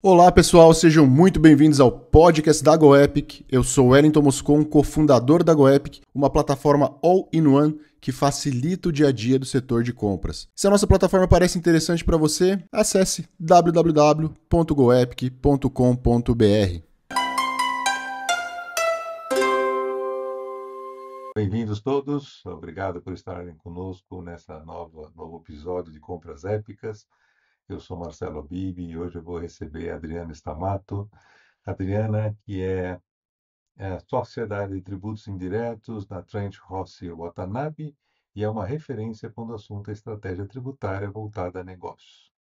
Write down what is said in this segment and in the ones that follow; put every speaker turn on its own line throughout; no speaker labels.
Olá pessoal, sejam muito bem-vindos ao podcast da GoEpic. Eu sou Wellington Moscon, cofundador da GoEpic, uma plataforma all-in-one que facilita o dia a dia do setor de compras. Se a nossa plataforma parece interessante para você, acesse www.goepic.com.br.
Bem-vindos todos, obrigado por estarem conosco nessa novo episódio de Compras Épicas. Eu sou Marcelo Bibi e hoje eu vou receber a Adriana Stamato. Adriana, que é sócia da área de tributos indiretos da Trent Rossi Watanabe e é uma referência quando o assunto é estratégia tributária voltada a negócios.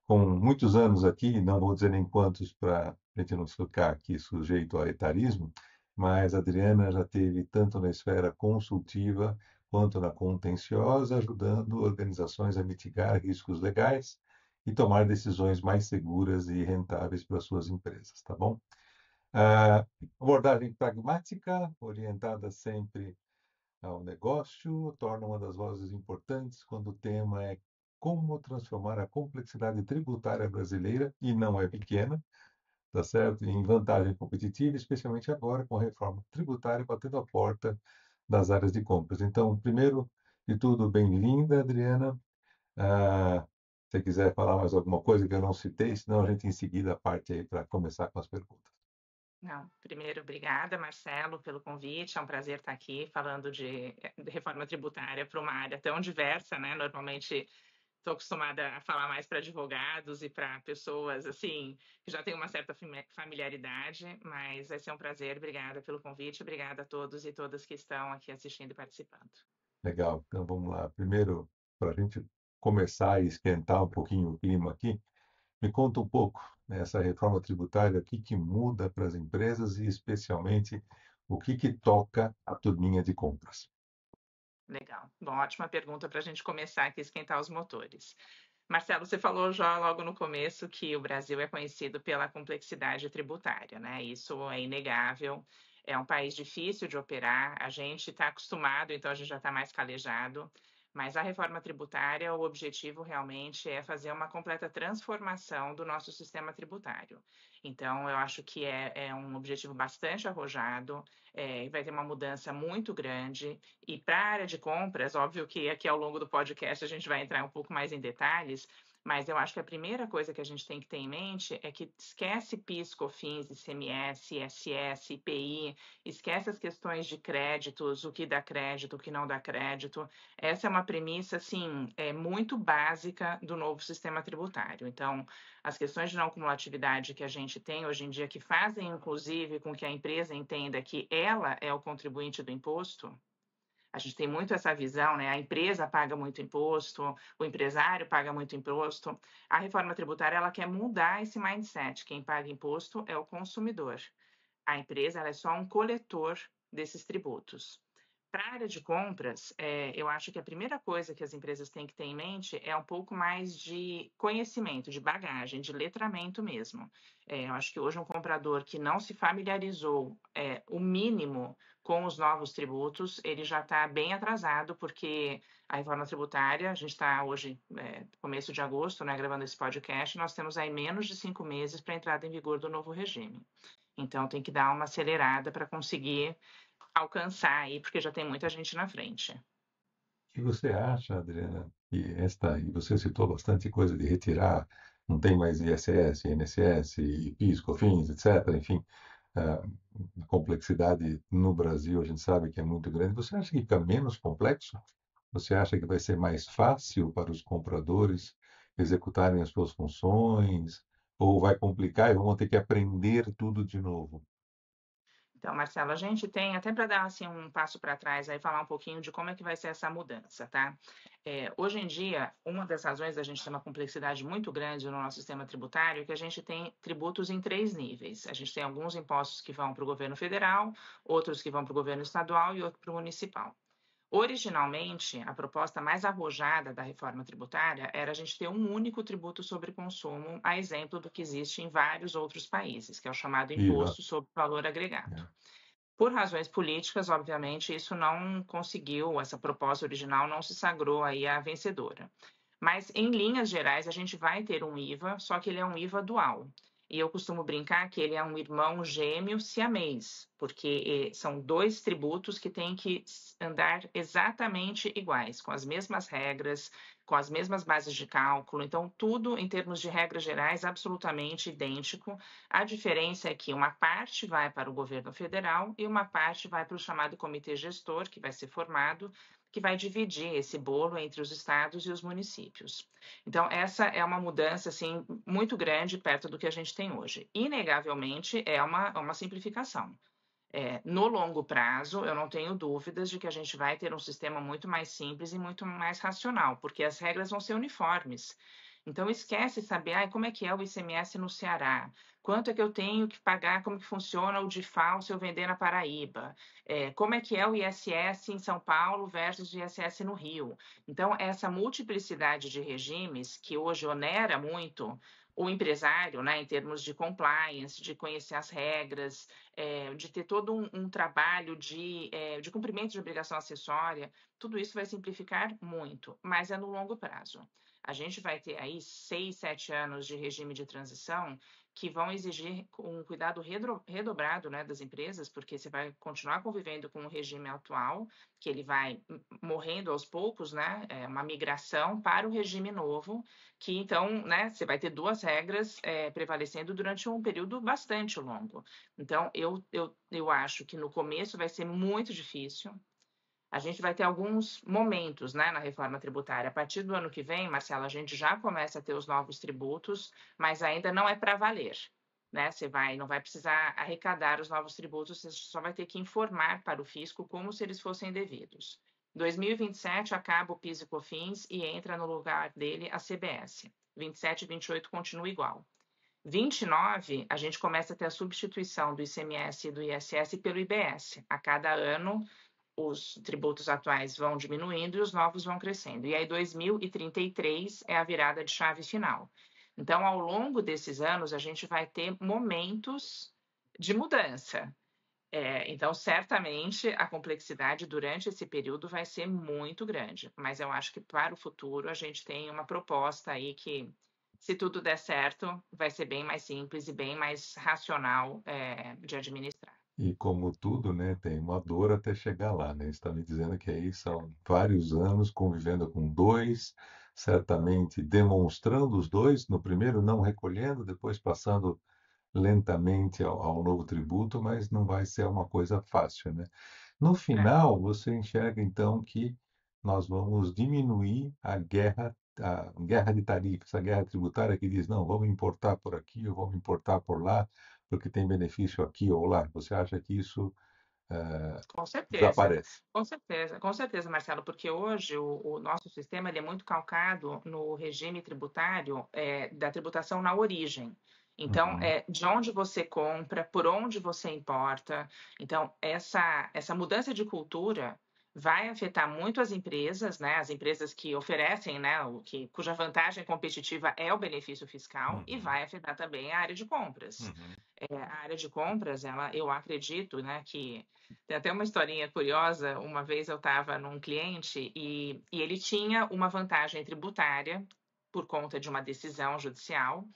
Com muitos anos aqui, não vou dizer nem quantos para a gente não ficar aqui sujeito a etarismo, mas a Adriana já teve tanto na esfera consultiva quanto na contenciosa, ajudando organizações a mitigar riscos legais e tomar decisões mais seguras e rentáveis para suas empresas, tá bom? Abordagem pragmática, orientada sempre ao negócio, torna uma das vozes importantes quando o tema é como transformar a complexidade tributária brasileira, e não é pequena, tá certo? Em vantagem competitiva, especialmente agora com a reforma tributária batendo a porta das áreas de compras. Então, primeiro de tudo, bem-vinda, Adriana. Se você quiser falar mais alguma coisa que eu não citei, senão a gente em seguida parte aí para começar com as perguntas.
Não, primeiro, obrigada, Marcelo, pelo convite. É um prazer estar aqui falando de reforma tributária para uma área tão diversa, né? Normalmente estou acostumada a falar mais para advogados e para pessoas assim que já têm uma certa familiaridade, mas vai ser um prazer. Obrigada pelo convite, obrigada a todos e todas que estão aqui assistindo e participando.
Legal, então vamos lá. Primeiro, para a gente começar e esquentar um pouquinho o clima aqui, me conta um pouco, né, essa reforma tributária, o que que muda para as empresas e, especialmente, o que que toca a turminha de compras.
Legal. Bom, ótima pergunta para a gente começar aqui a esquentar os motores. Marcelo, você falou já logo no começo que o Brasil é conhecido pela complexidade tributária, né? Isso é inegável. É um país difícil de operar. A gente está acostumado, então a gente já está mais calejado. Mas a reforma tributária, o objetivo realmente é fazer uma completa transformação do nosso sistema tributário. Então, eu acho que é um objetivo bastante arrojado, vai ter uma mudança muito grande. E para a área de compras, óbvio que aqui ao longo do podcast a gente vai entrar um pouco mais em detalhes, mas eu acho que a primeira coisa que a gente tem que ter em mente é que esquece PIS, COFINS, ICMS, ISS, IPI, esquece as questões de créditos, o que dá crédito, o que não dá crédito. Essa é uma premissa, assim, muito básica do novo sistema tributário. Então, as questões de não cumulatividade que a gente tem hoje em dia, que fazem, inclusive, com que a empresa entenda que ela é o contribuinte do imposto, a gente tem muito essa visão, né? A empresa paga muito imposto, o empresário paga muito imposto. A reforma tributária ela quer mudar esse mindset. Quem paga imposto é o consumidor. A empresa ela é só um coletor desses tributos. Para a área de compras, eu acho que a primeira coisa que as empresas têm que ter em mente é um pouco mais de conhecimento, de bagagem, de letramento mesmo. Eu acho que hoje um comprador que não se familiarizou o mínimo com os novos tributos, ele já está bem atrasado, porque a reforma tributária, a gente está hoje, começo de agosto, né, gravando esse podcast, nós temos aí menos de 5 meses para a entrada em vigor do novo regime. Então, tem que dar uma acelerada para conseguir alcançar aí, porque já tem muita gente na frente.
E você acha, Adriana, e você citou bastante coisa de retirar, não tem mais ISS, INSS, PIS, COFINS, etc., enfim, a complexidade no Brasil a gente sabe que é muito grande. Você acha que fica menos complexo? Você acha que vai ser mais fácil para os compradores executarem as suas funções? Ou vai complicar e vão ter que aprender tudo de novo?
Então, Marcelo, a gente tem, até para dar assim, um passo para trás, aí falar um pouquinho de como é que vai ser essa mudança, tá? Hoje em dia, uma das razões da gente ter uma complexidade muito grande no nosso sistema tributário é que a gente tem tributos em 3 níveis. A gente tem alguns impostos que vão para o governo federal, outros que vão para o governo estadual e outro para o municipal. Originalmente, a proposta mais arrojada da reforma tributária era a gente ter um único tributo sobre consumo, a exemplo do que existe em vários outros países, que é o chamado
Exato.
Imposto sobre Valor Agregado.
É.
Por razões políticas, obviamente, isso não conseguiu, essa proposta original não se sagrou aí a vencedora. Mas, em linhas gerais, a gente vai ter um IVA, só que ele é um IVA dual. E eu costumo brincar que ele é um irmão gêmeo siamês, porque são dois tributos que têm que andar exatamente iguais, com as mesmas regras, com as mesmas bases de cálculo. Então, tudo em termos de regras gerais, absolutamente idêntico. A diferença é que uma parte vai para o governo federal e uma parte vai para o chamado comitê gestor, que vai ser formado, que vai dividir esse bolo entre os estados e os municípios. Então, essa é uma mudança assim, muito grande perto do que a gente tem hoje. Inegavelmente, é uma simplificação. No longo prazo, eu não tenho dúvidas de que a gente vai ter um sistema muito mais simples e muito mais racional, porque as regras vão ser uniformes. Então, esquece saber como é que é o ICMS no Ceará, quanto é que eu tenho que pagar, como que funciona o DIFAL se eu vender na Paraíba, como é que é o ISS em São Paulo versus o ISS no Rio. Então, essa multiplicidade de regimes, que hoje onera muito o empresário, né, em termos de compliance, de conhecer as regras, de ter todo um trabalho de cumprimento de obrigação acessória, tudo isso vai simplificar muito, mas é no longo prazo. A gente vai ter aí 6, 7 anos de regime de transição que vão exigir um cuidado redobrado, né, das empresas, porque você vai continuar convivendo com o regime atual, que ele vai morrendo aos poucos, né, uma migração para o regime novo, que então, né, você vai ter duas regras prevalecendo durante um período bastante longo. Então, eu acho que no começo vai ser muito difícil. A gente vai ter alguns momentos, né, na reforma tributária. A partir do ano que vem, Marcelo, a gente já começa a ter os novos tributos, mas ainda não é para valer, né? Não vai precisar arrecadar os novos tributos, você só vai ter que informar para o fisco como se eles fossem devidos. 2027 acaba o PIS e COFINS e entra no lugar dele a CBS. 27 e 28 continua igual. 29, a gente começa a ter a substituição do ICMS e do ISS pelo IBS. A cada ano, os tributos atuais vão diminuindo e os novos vão crescendo. E aí, 2033 é a virada de chave final. Então, ao longo desses anos, a gente vai ter momentos de mudança. Então, certamente, a complexidade durante esse período vai ser muito grande. Mas eu acho que para o futuro a gente tem uma proposta aí que, se tudo der certo, vai ser bem mais simples e bem mais racional de administrar.
E como tudo, né, tem uma dor até chegar lá, né? Você está me dizendo que aí são vários anos convivendo com dois, certamente demonstrando os dois, no primeiro não recolhendo, depois passando lentamente ao novo tributo, mas não vai ser uma coisa fácil, né? No
É,
final, você enxerga então que nós vamos diminuir a guerra de tarifas, a guerra tributária que diz, não, vamos importar por aqui ou vamos importar por lá, porque tem benefício aqui ou lá. Você acha que isso
com certeza,
desaparece?
com certeza, Marcelo, porque hoje o nosso sistema ele é muito calcado no regime tributário da tributação na origem. Então,
Uhum,
de onde você compra, por onde você importa. Então, essa mudança de cultura vai afetar muito as empresas, né? As empresas que oferecem, né? Cuja vantagem competitiva é o benefício fiscal, e
uhum,
vai afetar também a área de compras.
uhum.
A área de compras, eu acredito, né, que tem até uma historinha curiosa. Uma vez eu estava num cliente e ele tinha uma vantagem tributária por conta de uma decisão judicial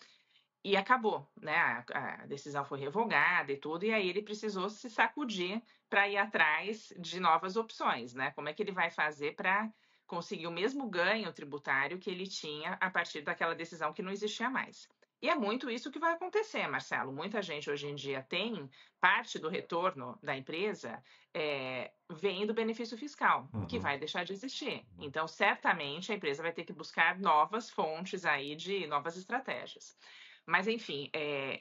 e acabou, né? A decisão foi revogada e tudo, e aí ele precisou se sacudir para ir atrás de novas opções, né? Como é que ele vai fazer para conseguir o mesmo ganho tributário que ele tinha a partir daquela decisão que não existia mais? E é muito isso que vai acontecer, Marcelo. Muita gente hoje em dia tem parte do retorno da empresa vem do benefício fiscal, que
Uhum,
vai deixar de existir.
uhum.
Então, certamente, a empresa vai ter que buscar novas fontes aí de novas estratégias. Mas, enfim,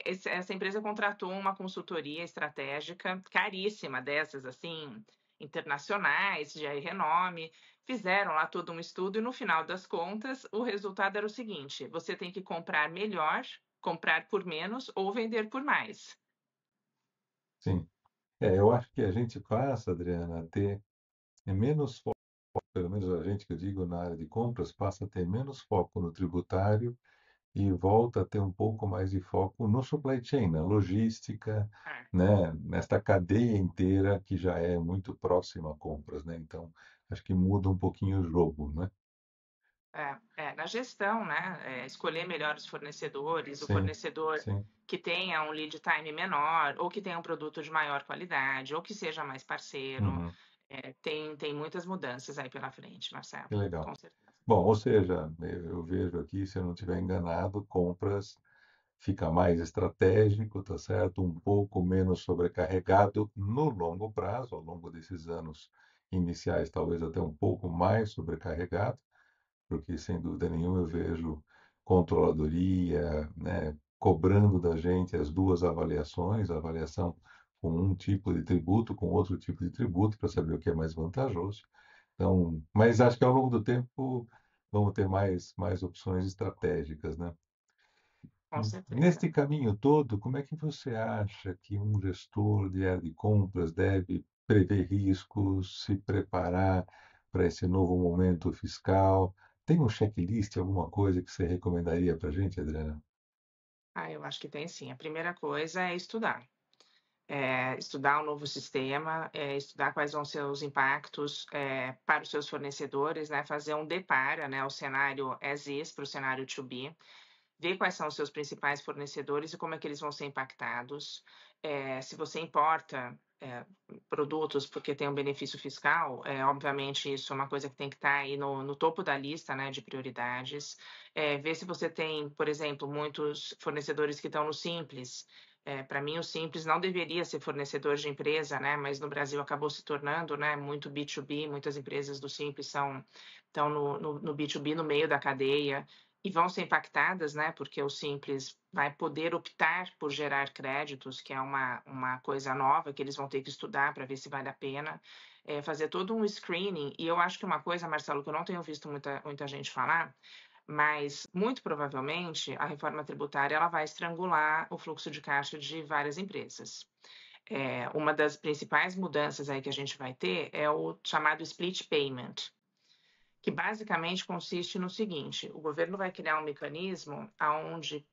essa empresa contratou uma consultoria estratégica caríssima, dessas, assim, internacionais, de renome, fizeram lá todo um estudo e, no final das contas, o resultado era o seguinte: você tem que comprar melhor, comprar por menos ou vender por mais.
Sim. Eu acho que a gente passa, Adriana, a ter menos foco, pelo menos a gente que eu digo na área de compras, passa a ter menos foco no tributário e volta a ter um pouco mais de foco no supply chain, na logística,
É.
né, nesta cadeia inteira que já é muito próxima a compras, né? Então, acho que muda um pouquinho o jogo, né?
Na gestão, né? Escolher melhor os fornecedores, o
Sim,
fornecedor
sim.
que tenha um lead time menor, ou que tenha um produto de maior qualidade, ou que seja mais parceiro.
Uhum.
Tem muitas mudanças aí pela frente, Marcelo,
Que legal.
com certeza.
Bom, ou seja, eu vejo aqui, se eu não estiver enganado, compras fica mais estratégico, tá certo? Um pouco menos sobrecarregado no longo prazo, ao longo desses anos iniciais, talvez até um pouco mais sobrecarregado, porque sem dúvida nenhuma eu vejo controladoria, né, cobrando da gente as duas avaliações, a avaliação com um tipo de tributo, com outro tipo de tributo, para saber o que é mais vantajoso. Então, mas acho que ao longo do tempo vamos ter mais opções estratégicas, né?
Com certeza.
Neste caminho todo, como é que você acha que um gestor de área de compras deve prever riscos, se preparar para esse novo momento fiscal? Tem um checklist, alguma coisa que você recomendaria para a gente, Adriana?
Eu acho que tem sim. A primeira coisa é estudar. Estudar o novo sistema, estudar quais vão ser os impactos para os seus fornecedores, né? Fazer um depara, né? O cenário as is para o cenário to be, ver quais são os seus principais fornecedores e como é que eles vão ser impactados. Se você importa produtos porque tem um benefício fiscal, obviamente isso é uma coisa que tem que estar aí no topo da lista, né, de prioridades. Ver se você tem, por exemplo, muitos fornecedores que estão no Simples. Para mim, o Simples não deveria ser fornecedor de empresa, né, mas no Brasil acabou se tornando, né, muito B2B, muitas empresas do Simples estão no B2B, no meio da cadeia, e vão ser impactadas, né, porque o Simples vai poder optar por gerar créditos, que é uma coisa nova que eles vão ter que estudar para ver se vale a pena, fazer todo um screening. E eu acho que uma coisa, Marcelo, que eu não tenho visto muita gente falar, mas muito provavelmente a reforma tributária ela vai estrangular o fluxo de caixa de várias empresas. Uma das principais mudanças aí que a gente vai ter é o chamado split payment, que basicamente consiste no seguinte: o governo vai criar um mecanismo onde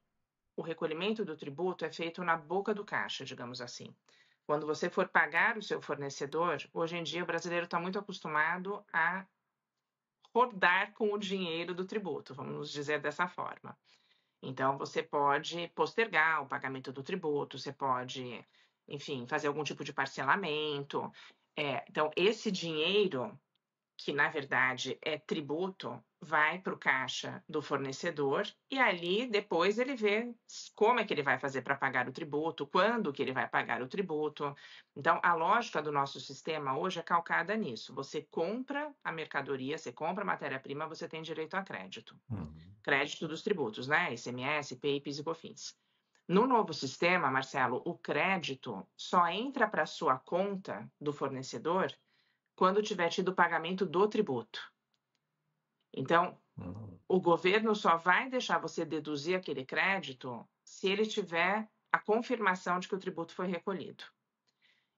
o recolhimento do tributo é feito na boca do caixa, digamos assim. Quando você for pagar o seu fornecedor, hoje em dia o brasileiro está muito acostumado a rodar com o dinheiro do tributo, vamos dizer dessa forma. Então, você pode postergar o pagamento do tributo, você pode, enfim, fazer algum tipo de parcelamento. Então, esse dinheiro que na verdade é tributo, vai para o caixa do fornecedor e ali depois ele vê como é que ele vai fazer para pagar o tributo, quando que ele vai pagar o tributo. Então, a lógica do nosso sistema hoje é calcada nisso. Você compra a mercadoria, você compra a matéria-prima, você tem direito a crédito.
Uhum.
Crédito dos tributos, né? ICMS, PAI, PIS e COFINS. No novo sistema, Marcelo, o crédito só entra para a sua conta do fornecedor quando tiver tido o pagamento do tributo. Então, o governo só vai deixar você deduzir aquele crédito se ele tiver a confirmação de que o tributo foi recolhido.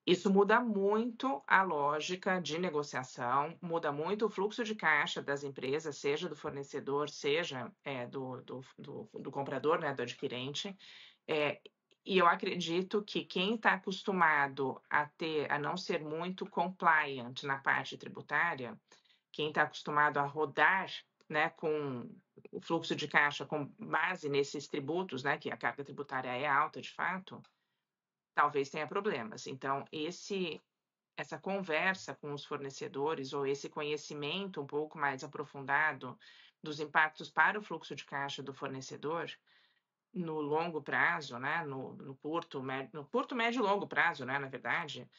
Isso muda muito a lógica de negociação, muda muito o fluxo de caixa das empresas, seja do fornecedor, seja do comprador, né, do adquirente. E eu acredito que quem está acostumado a não ser muito compliant na parte tributária, quem está acostumado a rodar, né, com o fluxo de caixa com base nesses tributos, né, que a carga tributária é alta de fato, talvez tenha problemas. Então, essa conversa com os fornecedores ou esse conhecimento um pouco mais aprofundado dos impactos para o fluxo de caixa do fornecedor no longo prazo, né, no curto, médio e longo prazo, né, na verdade,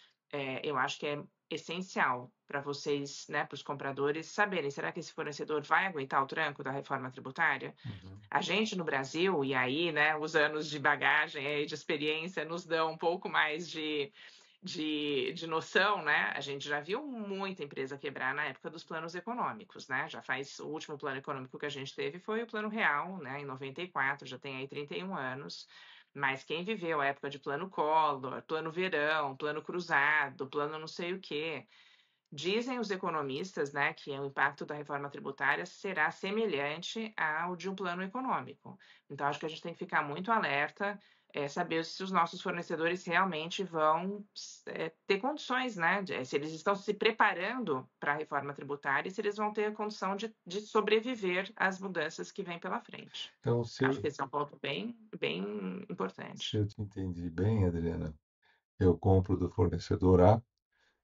eu acho que é essencial para vocês, né, para os compradores saberem, será que esse fornecedor vai aguentar o tranco da reforma tributária?
Uhum.
A gente no Brasil, e aí, né, os anos de bagagem e de experiência nos dão um pouco mais de noção, né? A gente já viu muita empresa quebrar na época dos planos econômicos, né? O último plano econômico que a gente teve foi o Plano Real, né? Em 94, já tem aí 31 anos. Mas quem viveu a época de Plano Collor, Plano Verão, Plano Cruzado, Plano não sei o quê, dizem os economistas, né, que o impacto da reforma tributária será semelhante ao de um plano econômico. Então, acho que a gente tem que ficar muito alerta, saber se os nossos fornecedores realmente vão ter condições, né? Se eles estão se preparando para a reforma tributária e se eles vão ter a condição de sobreviver às mudanças que vêm pela frente.
Então,
Acho que esse é um ponto bem, bem
se
importante.
eu te entendi bem, Adriana, eu compro do fornecedor A,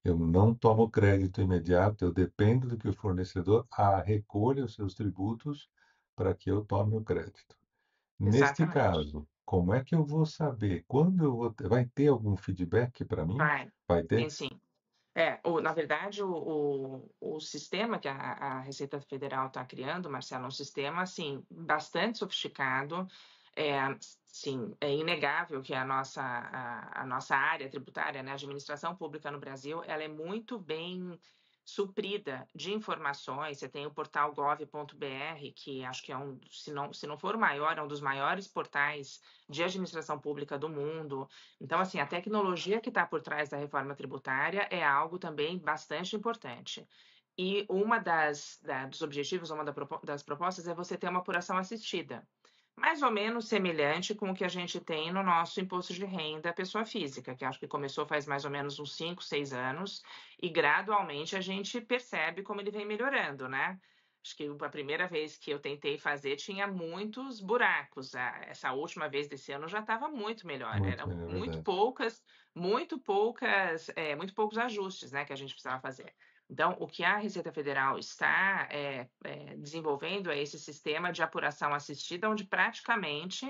eu não tomo crédito imediato, eu dependo de que o fornecedor A recolha os seus tributos para que eu tome o crédito. Neste
Exatamente.
caso, como é que eu vou saber quando eu vou ter, vai ter algum feedback para mim?
Vai,
Vai ter?
tem sim. Na verdade, o sistema que a Receita Federal está criando, Marcelo, é um sistema assim, bastante sofisticado. É, sim, é inegável que a nossa área tributária, né, a administração pública no Brasil, ela é muito bem suprida de informações. Você tem o portal gov.br, que acho que é se não for o maior, é um dos maiores portais de administração pública do mundo. Então, assim, a tecnologia que está por trás da reforma tributária é algo também bastante importante. E dos objetivos, das propostas é você ter uma apuração assistida, mais ou menos semelhante com o que a gente tem no nosso imposto de renda pessoa física, que acho que começou faz mais ou menos uns 5, 6 anos, e gradualmente a gente percebe como ele vem melhorando, né? Acho que a primeira vez que eu tentei fazer tinha muitos buracos. Essa última vez desse ano já estava muito melhor.
Muito
Eram
melhor, é
muito
verdade.
poucas, muito poucos ajustes, né, que a gente precisava fazer. Então, o que a Receita Federal está desenvolvendo é esse sistema de apuração assistida, onde praticamente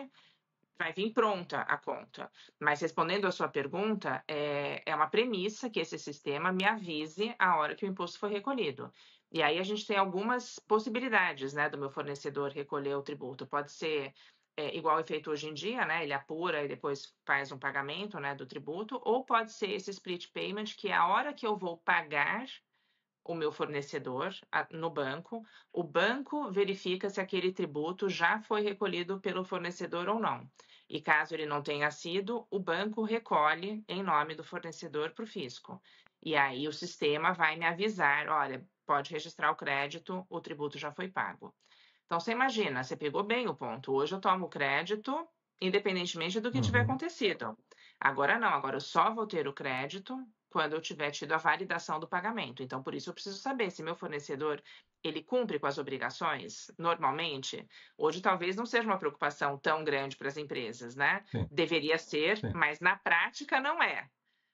vai vir pronta a conta. Mas respondendo a sua pergunta, é uma premissa que esse sistema me avise a hora que o imposto for recolhido. E aí a gente tem algumas possibilidades, né, do meu fornecedor recolher o tributo. Pode ser igual é feito hoje em dia, né? Ele apura e depois faz um pagamento, né, do tributo, ou pode ser esse split payment, que é a hora que eu vou pagar o meu fornecedor no banco, o banco verifica se aquele tributo já foi recolhido pelo fornecedor ou não. E caso ele não tenha sido, o banco recolhe em nome do fornecedor para o fisco. E aí o sistema vai me avisar: olha, pode registrar o crédito, o tributo já foi pago. Então você imagina, você pegou bem o ponto. Hoje eu tomo crédito, independentemente do que tiver
Uhum.
acontecido. Agora não, agora eu só vou ter o crédito quando eu tiver tido a validação do pagamento. Então, por isso eu preciso saber se meu fornecedor ele cumpre com as obrigações normalmente. Hoje talvez não seja uma preocupação tão grande para as empresas, né?
Sim,
Deveria ser,
sim.
mas na prática não é.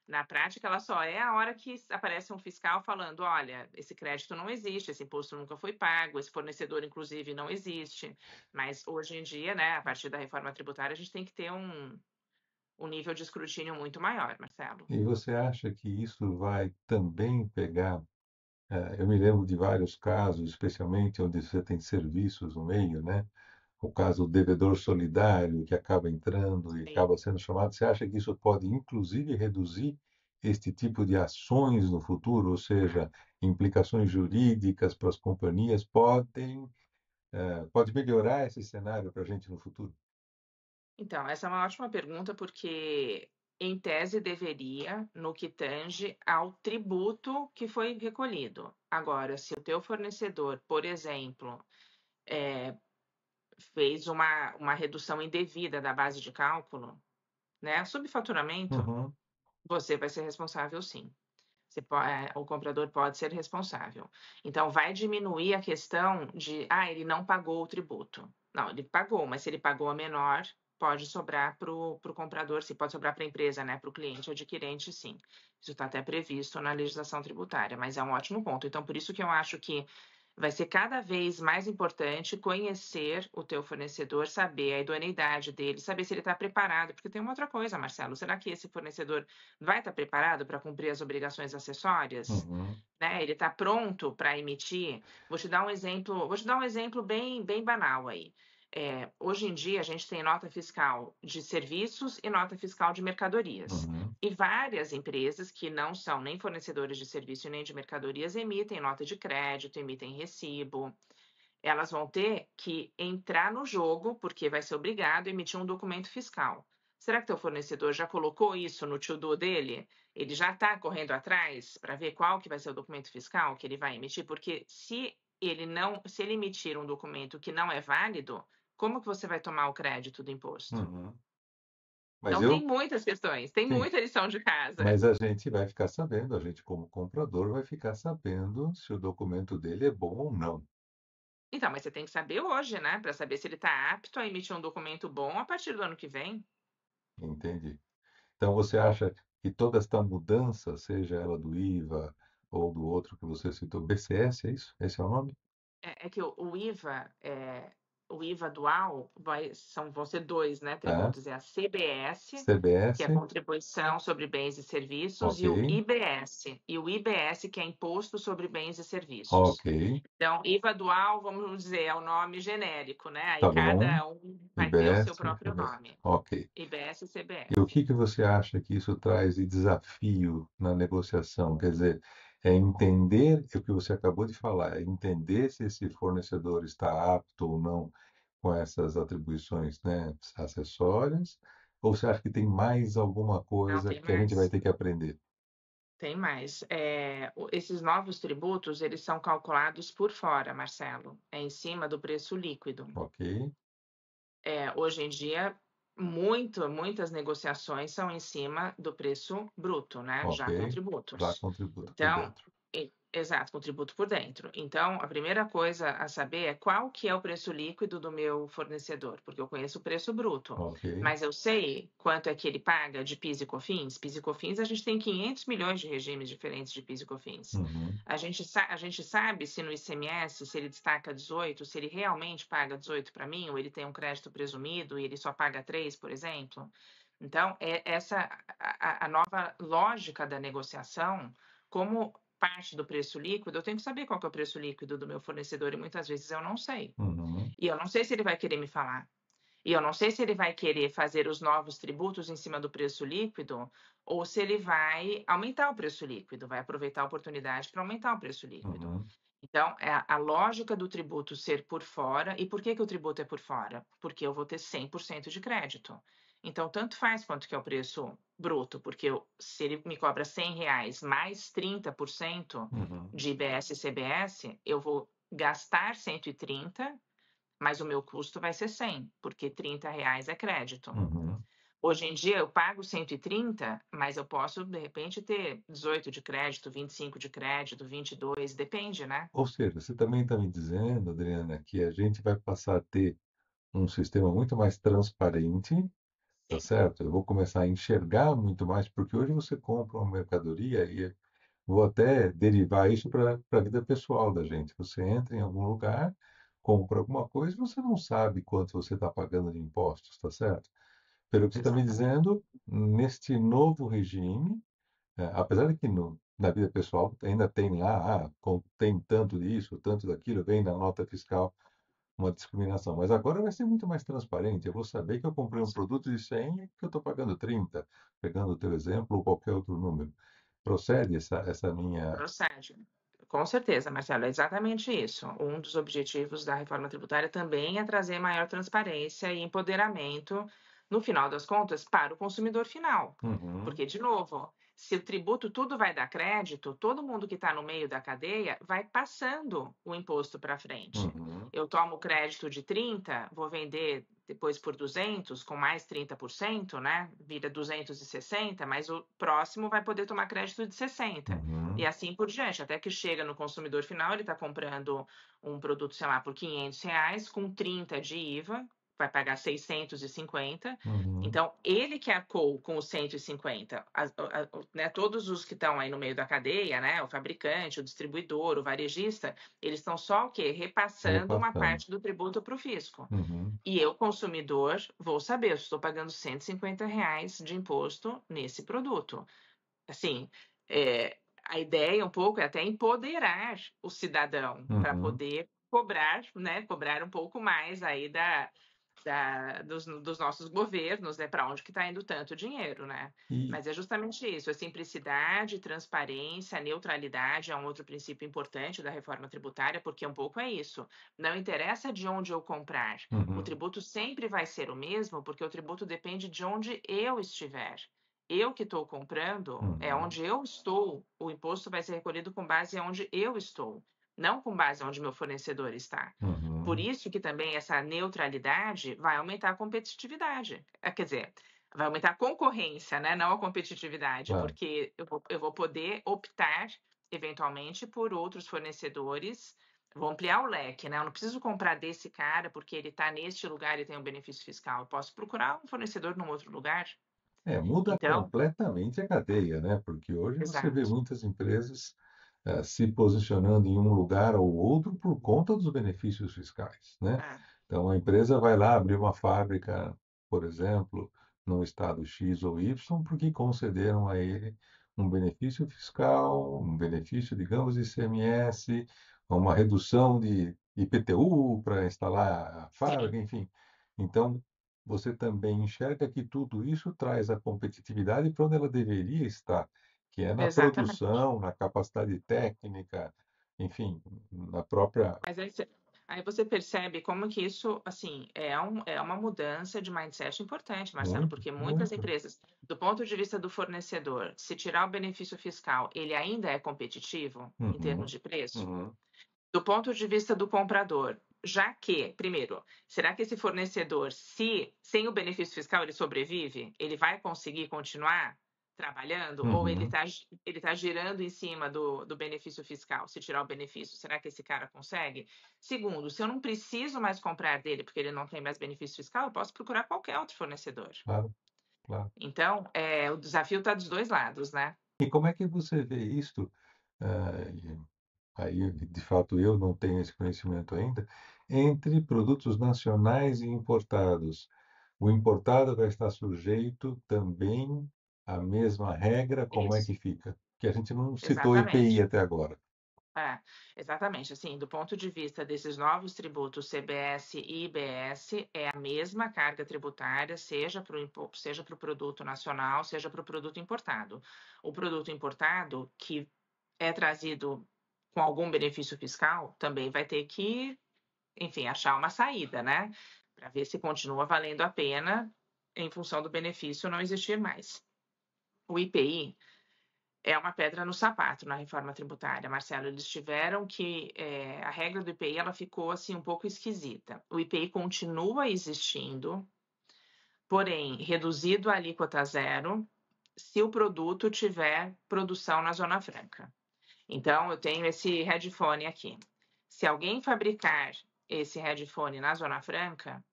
Na prática, ela só é a hora que aparece um fiscal falando: olha, esse crédito não existe, esse imposto nunca foi pago, esse fornecedor, inclusive, não existe. Mas hoje em dia, né, a partir da reforma tributária, a gente tem que ter um nível de escrutínio muito maior, Marcelo.
E você acha que isso vai também pegar? Eu me lembro de vários casos, especialmente onde você tem serviços no meio, né? O caso do devedor solidário que acaba entrando e
Sim.
acaba sendo chamado. Você acha que isso pode, inclusive, reduzir este tipo de ações no futuro? Ou seja, implicações jurídicas para as companhias pode melhorar esse cenário para a gente no futuro?
Então, essa é uma ótima pergunta, porque, em tese, deveria, no que tange ao tributo que foi recolhido. Agora, se o teu fornecedor, por exemplo, fez uma redução indevida da base de cálculo, né, subfaturamento,
Uhum.
você vai ser responsável, sim. O comprador pode ser responsável. Então, vai diminuir a questão de, ele não pagou o tributo. Não, ele pagou, mas se ele pagou a menor, pode sobrar para o comprador, sim, pode sobrar para a empresa, né, para o cliente adquirente, sim. Isso está até previsto na legislação tributária, mas é um ótimo ponto. Então, por isso que eu acho que vai ser cada vez mais importante conhecer o teu fornecedor, saber a idoneidade dele, saber se ele está preparado, porque tem uma outra coisa, Marcelo, será que esse fornecedor vai estar preparado para cumprir as obrigações acessórias?
Uhum.
Né? Ele está pronto para emitir? Vou te dar um exemplo bem, bem banal aí. Hoje em dia, a gente tem nota fiscal de serviços e nota fiscal de mercadorias.
Uhum.
E várias empresas que não são nem fornecedores de serviço nem de mercadorias emitem nota de crédito, emitem recibo. Elas vão ter que entrar no jogo, porque vai ser obrigado a emitir um documento fiscal. Será que teu fornecedor já colocou isso no to-do dele? Ele já está correndo atrás para ver qual que vai ser o documento fiscal que ele vai emitir? Porque se ele emitir um documento que não é válido, como que você vai tomar o crédito do imposto?
Uhum. Mas
Então tem muitas questões, tem
sim,
muita lição de casa.
mas a gente vai ficar sabendo, a gente como comprador vai ficar sabendo se o documento dele é bom ou não.
Então, mas você tem que saber hoje, né, para saber se ele está apto a emitir um documento bom a partir do ano que vem.
Entendi. Então você acha que toda esta mudança, seja ela do IVA ou do outro que você citou, BCS, é isso? Esse é o nome?
É que o IVA, o IVA dual vão ser dois, né,
Tá?
tributos, é a CBS, que é
CBS,
a Contribuição sobre Bens e Serviços,
ok,
e o IBS, que é Imposto sobre Bens e
ok,
Serviços. Então, IVA dual, vamos dizer, é o nome genérico, né? Aí
tá bom.
cada um vai ter o seu
IBS,
próprio
CBS,
nome,
ok.
IBS e
E o
CBS.
que você acha que isso traz de desafio na negociação? Quer dizer, é entender o que você acabou de falar, é entender se esse fornecedor está apto ou não com essas atribuições, né, acessórias, ou você acha que tem mais alguma
Não,
coisa
tem
que a gente vai
mais.
ter que aprender?
Tem mais. Esses novos tributos, eles são calculados por fora, Marcelo. É em cima do preço líquido.
Ok,
Hoje em dia, muitas negociações são em cima do preço bruto, né? Já com
ok. Já
tributos.
contributo por
Então,
dentro.
exato, com tributo por dentro. Então, a primeira coisa a saber é qual que é o preço líquido do meu fornecedor, porque eu conheço o preço bruto,
Ok.
mas eu sei quanto é que ele paga de PIS e COFINS. PIS e COFINS, a gente tem 500 milhões de regimes diferentes de PIS e COFINS.
Uhum,
A gente sabe se no ICMS, se ele destaca 18, se ele realmente paga 18 para mim, ou ele tem um crédito presumido e ele só paga 3, por exemplo. Então, é essa a nova lógica da negociação, como parte do preço líquido, eu tenho que saber qual que é o preço líquido do meu fornecedor e muitas vezes eu não sei.
uhum,
E eu não sei se ele vai querer me falar. E eu não sei se ele vai querer fazer os novos tributos em cima do preço líquido ou se ele vai aumentar o preço líquido, vai aproveitar a oportunidade para aumentar o preço líquido.
uhum,
Então, é a lógica do tributo ser por fora. E por que que o tributo é por fora? Porque eu vou ter 100% de crédito. Então, tanto faz quanto que é o preço bruto, porque se ele me cobra R$ 100 mais 30%
uhum,
de IBS e CBS, eu vou gastar 130, mas o meu custo vai ser 100, porque R$ 30 é crédito.
uhum.
Hoje em dia eu pago 130, mas eu posso, de repente, ter 18 de crédito, 25 de crédito, 22, depende, né?
Ou seja, você também está me dizendo, Adriana, que a gente vai passar a ter um sistema muito mais transparente, tá
Sim,
certo? Eu vou começar a enxergar muito mais, porque hoje você compra uma mercadoria e vou até derivar isso para a vida pessoal da gente. Você entra em algum lugar, compra alguma coisa, e você não sabe quanto você está pagando de impostos, tá certo? Pelo que você está me
exatamente.
dizendo, neste novo regime, apesar de que na vida pessoal ainda tem lá, tem tanto disso, tanto daquilo, vem na nota fiscal uma discriminação. Mas agora vai ser muito mais transparente. Eu vou saber que eu comprei um produto de 100 e que eu estou pagando 30, pegando o teu exemplo ou qualquer outro número. Procede essa minha.
Procede. Com certeza, Marcelo, é exatamente isso. Um dos objetivos da reforma tributária também é trazer maior transparência e empoderamento, no final das contas, para o consumidor final.
Uhum,
Porque, de novo, se o tributo tudo vai dar crédito, todo mundo que está no meio da cadeia vai passando o imposto para frente.
uhum,
Eu tomo crédito de 30, vou vender depois por 200, com mais 30%, né? Vira 260, mas o próximo vai poder tomar crédito de 60. E
uhum,
assim por diante, até que chega no consumidor final, ele está comprando um produto, sei lá, por R$ 500, com 30 de IVA, vai pagar 650.
uhum,
Então, ele que arcou com os 150, né, todos os que estão aí no meio da cadeia, né, o fabricante, o distribuidor, o varejista, eles estão só o quê? Repassando uma
repassando.
parte do tributo para o fisco.
Uhum.
E eu, consumidor, vou saber, eu estou pagando R$ 150 de imposto nesse produto. Assim, a ideia um pouco é até empoderar o cidadão para
Uhum.
poder cobrar, né, cobrar um pouco mais aí dos nossos governos, né, para onde que está indo tanto dinheiro, né?
E
Mas é justamente isso, a simplicidade, transparência, neutralidade é um outro princípio importante da reforma tributária, porque um pouco é isso. Não interessa de onde eu comprar, o
uhum,
tributo sempre vai ser o mesmo, porque o tributo depende de onde eu estiver. Eu que estou comprando, é
uhum,
onde eu estou, o imposto vai ser recolhido com base onde eu estou, não com base onde meu fornecedor está. Por
uhum,
isso que também essa neutralidade vai aumentar a competitividade. Quer dizer, Vai aumentar a concorrência, né? Não a competitividade,
Claro.
porque eu vou poder optar, eventualmente, por outros fornecedores. Vou ampliar o leque, né? Eu não preciso comprar desse cara porque ele está neste lugar e tem um benefício fiscal. Eu posso procurar um fornecedor num outro lugar.
Muda
Então,
completamente a cadeia, né? Porque hoje você vê
exato.
muitas empresas se posicionando em um lugar ou outro por conta dos benefícios fiscais, né?
É,
Então a empresa vai lá abrir uma fábrica, por exemplo, no estado X ou Y, porque concederam a ele um benefício fiscal, um benefício, digamos, de ICMS, uma redução de IPTU para instalar a
sim,
fábrica, enfim. Então, você também enxerga que tudo isso traz a competitividade para onde ela deveria estar, que é na
exatamente.
produção, na capacidade técnica, enfim, na própria.
Mas aí você percebe como que isso, assim, é uma mudança de mindset importante, Marcelo,
Muito,
porque muitas
muito.
empresas, do ponto de vista do fornecedor, se tirar o benefício fiscal, ele ainda é competitivo em termos
Uhum,
de preço?
uhum,
Do ponto de vista do comprador, já que, primeiro, será que esse fornecedor, se sem o benefício fiscal ele sobrevive, ele vai conseguir continuar trabalhando ou
uhum.
ele tá girando em cima do benefício fiscal? Se tirar o benefício, será que esse cara consegue? Segundo, se eu não preciso mais comprar dele porque ele não tem mais benefício fiscal, eu posso procurar qualquer outro fornecedor.
Claro, claro.
Então, o desafio está dos dois lados, né?
E como é que você vê isto? E aí, de fato, eu não tenho esse conhecimento ainda, entre produtos nacionais e importados. O importado vai estar sujeito também à mesma regra, como é
Isso,
que fica? Que a gente não citou IPI
exatamente.
até agora.
É, exatamente. Assim, do ponto de vista desses novos tributos CBS e IBS, é a mesma carga tributária, seja para o produto nacional, seja para o produto importado. O produto importado, que é trazido com algum benefício fiscal, também vai ter que, enfim, achar uma saída, né? Para ver se continua valendo a pena em função do benefício não existir mais. O IPI é uma pedra no sapato na reforma tributária, Marcelo. Eles tiveram que a regra do IPI ela ficou assim um pouco esquisita. O IPI continua existindo, porém reduzido a alíquota zero, se o produto tiver produção na Zona Franca. Então, eu tenho esse headphone aqui. Se alguém fabricar esse headphone na Zona Franca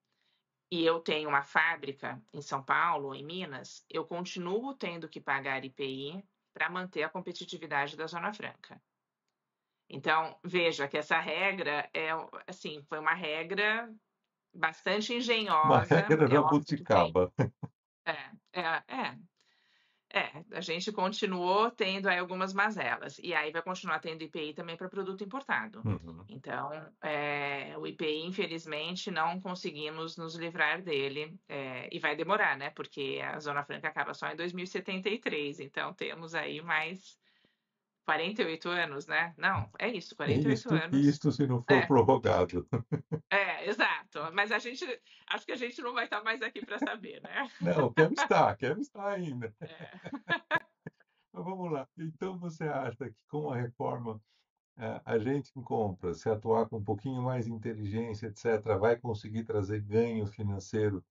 e eu tenho uma fábrica em São Paulo ou em Minas, eu continuo tendo que pagar IPI para manter a competitividade da Zona Franca. Então, veja que essa regra assim, foi uma regra bastante
Uma
engenhosa.
regra
É óbvio que tem.
jabuticaba.
É, é, é. A gente continuou tendo aí algumas mazelas. E aí vai continuar tendo IPI também para produto importado.
Uhum.
Então, o IPI, infelizmente, não conseguimos nos livrar dele. E vai demorar, né? Porque a Zona Franca acaba só em 2073. Então, temos aí mais 48 anos, né? Não, é isso, 48 anos.
Isto se não for
É,
prorrogado.
exato. Mas acho que a gente não vai estar mais aqui para saber, né?
Não, quero estar ainda.
É.
Mas vamos lá. Então você acha que com a reforma a gente em compra, se atuar com um pouquinho mais de inteligência, etc., vai conseguir trazer ganho financeiro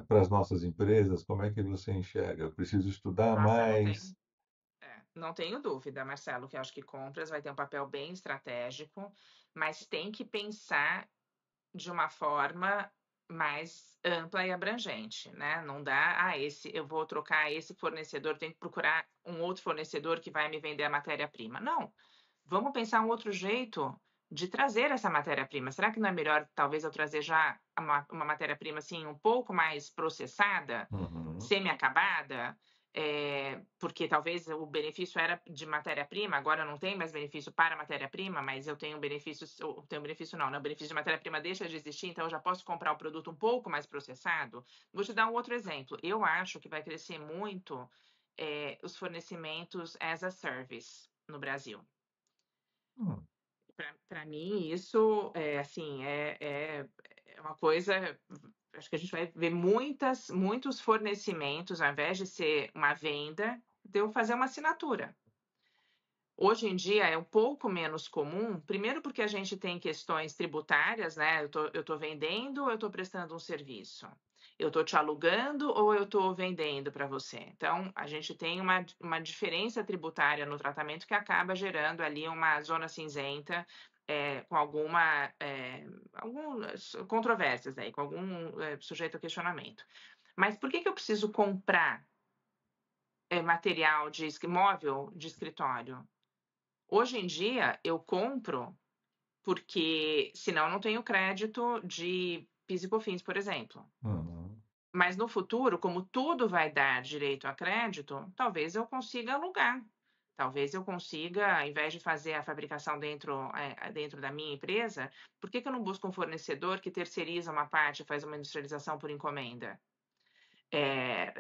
para as nossas empresas? Como é que você enxerga? Eu preciso estudar
Nossa,
mais?
não tenho dúvida, Marcelo, que eu acho que compras vai ter um papel bem estratégico, mas tem que pensar de uma forma mais ampla e abrangente, né? Não dá, eu vou trocar esse fornecedor, tenho que procurar um outro fornecedor que vai me vender a matéria-prima. Não, vamos pensar um outro jeito de trazer essa matéria-prima. Será que não é melhor, talvez, eu trazer já uma matéria-prima assim um pouco mais processada,
Uhum.
semi-acabada? Porque talvez o benefício era de matéria-prima, agora não tem mais benefício para matéria-prima, mas eu tenho benefício não, né? O benefício de matéria-prima deixa de existir, então eu já posso comprar o produto um pouco mais processado. Vou te dar um outro exemplo. Eu acho que vai crescer muito os fornecimentos as a service no Brasil.
Hum.
Para mim, isso assim, é uma coisa. Acho que a gente vai ver muitos fornecimentos, ao invés de ser uma venda, de eu fazer uma assinatura. Hoje em dia é um pouco menos comum, primeiro porque a gente tem questões tributárias, né? Eu tô vendendo ou eu estou prestando um serviço? Eu estou te alugando ou eu estou vendendo para você? Então, a gente tem uma diferença tributária no tratamento que acaba gerando ali uma zona cinzenta com algumas controvérsias aí, com algum sujeito a questionamento. Mas por que eu preciso comprar material móvel de escritório? Hoje em dia, eu compro porque senão eu não tenho crédito de PIS e COFINS, por exemplo.
Uhum.
Mas no futuro, como tudo vai dar direito a crédito, talvez eu consiga alugar. Talvez eu consiga, ao invés de fazer a fabricação dentro da minha empresa, por que eu não busco um fornecedor que terceiriza uma parte e faz uma industrialização por encomenda?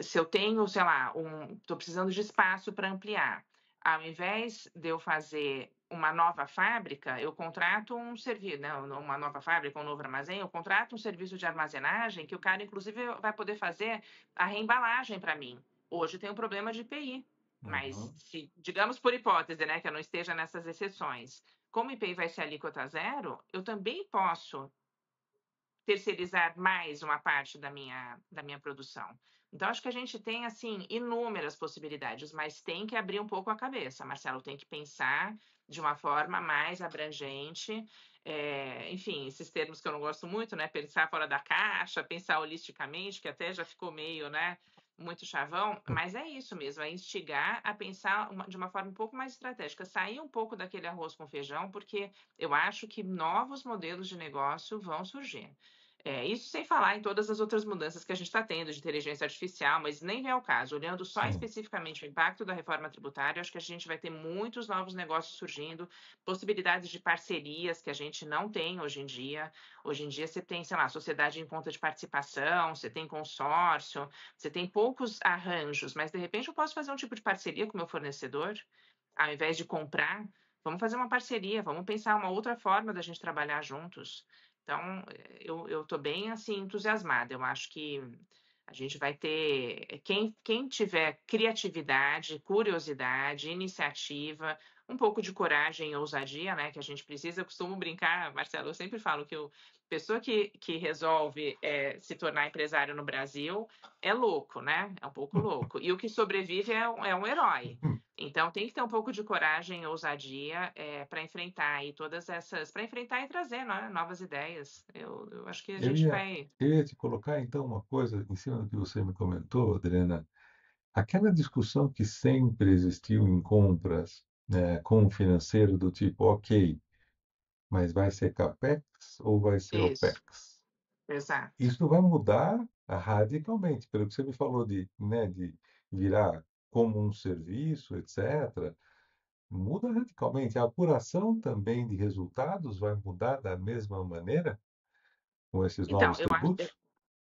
Se eu tenho, sei lá, estou precisando de espaço para ampliar, ao invés de eu fazer uma nova fábrica, eu contrato um serviço, né, uma nova fábrica, um novo armazém, eu contrato um serviço de armazenagem que o cara, inclusive, vai poder fazer a reembalagem para mim. Hoje tem um problema de IPI, mas se, digamos por hipótese, né, que eu não esteja nessas exceções, como o IPI vai ser alíquota zero, eu também posso terceirizar mais uma parte da minha produção. Então, acho que a gente tem, assim, inúmeras possibilidades, mas tem que abrir um pouco a cabeça, Marcelo, tem que pensar de uma forma mais abrangente, enfim, esses termos que eu não gosto muito, né, pensar fora da caixa, pensar holisticamente, que até já ficou meio, né, muito chavão, mas é isso mesmo, é instigar a pensar de uma forma um pouco mais estratégica, sair um pouco daquele arroz com feijão, porque eu acho que novos modelos de negócio vão surgir. Isso sem falar em todas as outras mudanças que a gente está tendo de inteligência artificial, mas nem vem ao caso. Olhando só
Sim.
especificamente o impacto da reforma tributária, acho que a gente vai ter muitos novos negócios surgindo, possibilidades de parcerias que a gente não tem hoje em dia. Hoje em dia você tem, sei lá, sociedade em conta de participação, você tem consórcio, você tem poucos arranjos, mas de repente eu posso fazer um tipo de parceria com o meu fornecedor, ao invés de comprar. Vamos fazer uma parceria, vamos pensar uma outra forma da gente trabalhar juntos. Então, eu estou bem assim entusiasmada. Eu acho que a gente vai ter quem tiver criatividade, curiosidade, iniciativa, um pouco de coragem e ousadia, né? Que a gente precisa. Eu costumo brincar, Marcelo. Eu sempre falo que a pessoa que resolve se tornar empresário no Brasil é louco, né? É um pouco louco. E o que sobrevive é um herói. Então, tem que ter um pouco de coragem e ousadia para enfrentar aí todas essas, para enfrentar e trazer, né, novas ideias. Eu acho que a
Eu
gente
ia,
vai.
eu ia te colocar, então, uma coisa em cima do que você me comentou, Adriana. Aquela discussão que sempre existiu em compras, né, com o financeiro do tipo, ok, mas vai ser CAPEX ou vai ser
Isso,
OPEX?
exato.
Isso vai mudar radicalmente, pelo que você me falou de virar como um serviço, etc. Muda radicalmente. A apuração também de resultados vai mudar da mesma maneira com esses
Então,
novos tributos?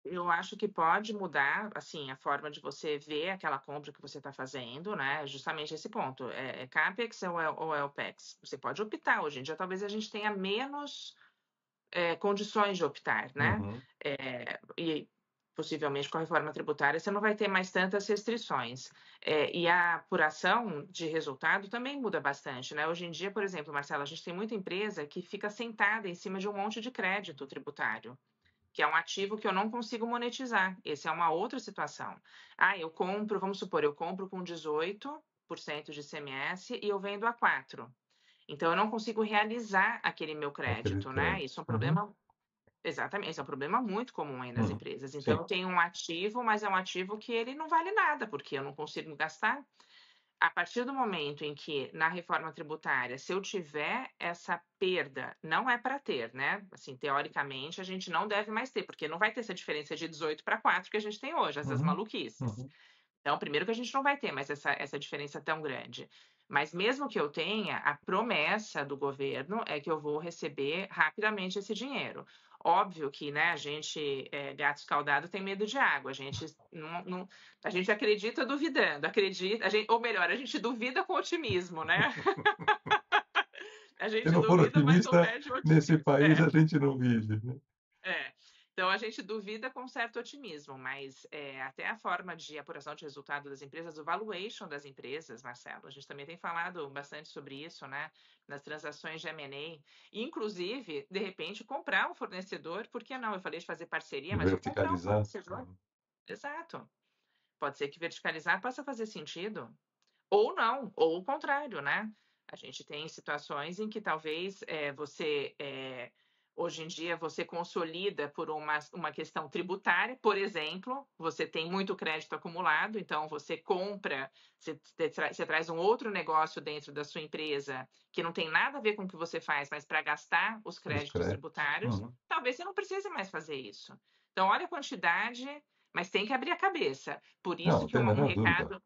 eu acho que pode mudar, assim, a forma de você ver aquela compra que você está fazendo, né? Justamente esse ponto. É CAPEX ou é OPEX? Você pode optar. Hoje em dia, talvez a gente tenha menos condições de optar, né?
Uhum.
E possivelmente com a reforma tributária você não vai ter mais tantas restrições. E a apuração de resultado também muda bastante, né? Hoje em dia, por exemplo, Marcelo, a gente tem muita empresa que fica sentada em cima de um monte de crédito tributário, que é um ativo que eu não consigo monetizar. Essa é uma outra situação. Eu compro, vamos supor, eu compro com 18% de ICMS e eu vendo a 4%. Então, eu não consigo realizar aquele meu
Aquele
crédito, né?
crédito.
Isso é um
Uhum.
problema. Exatamente, esse é um problema muito comum aí nas
Uhum.
empresas. Então,
Sim.
eu tenho um ativo, mas é um ativo que ele não vale nada, porque eu não consigo gastar. A partir do momento em que, na reforma tributária, se eu tiver essa perda, não é para ter, né? Assim, teoricamente, a gente não deve mais ter, porque não vai ter essa diferença de 18 para 4 que a gente tem hoje, essas
Uhum.
maluquices.
Uhum.
Então, primeiro que a gente não vai ter mais essa diferença tão grande. Mas mesmo que eu tenha, a promessa do governo é que eu vou receber rapidamente esse dinheiro. Óbvio que, né, a gente, gato escaldado, tem medo de água. A gente acredita duvidando, ou melhor, a gente duvida com otimismo, né? A
Se
gente
não for
duvida, mas não
otimista,
perde o
nesse
otimismo.
país a gente não vive, né?
É. Então, a gente duvida com certo otimismo, mas até a forma de apuração de resultado das empresas, o valuation das empresas, Marcelo, a gente também tem falado bastante sobre isso, né? Nas transações de M&A. Inclusive, de repente, comprar um fornecedor, por que não? Eu falei de fazer parceria, mas eu comprar um
Verticalizar.
fornecedor. Exato. Pode ser que verticalizar possa fazer sentido. Ou não, ou o contrário, né? A gente tem situações em que talvez hoje em dia, você consolida por uma questão tributária, por exemplo, você tem muito crédito acumulado, então você compra, você traz um outro negócio dentro da sua empresa que não tem nada a ver com o que você faz, mas para gastar os
Os
créditos
créditos.
tributários, talvez você não precise mais fazer isso. Então, olha a quantidade, mas tem que abrir a cabeça. Por
Não,
isso
não
que
tem a
um
menor dúvida.
recado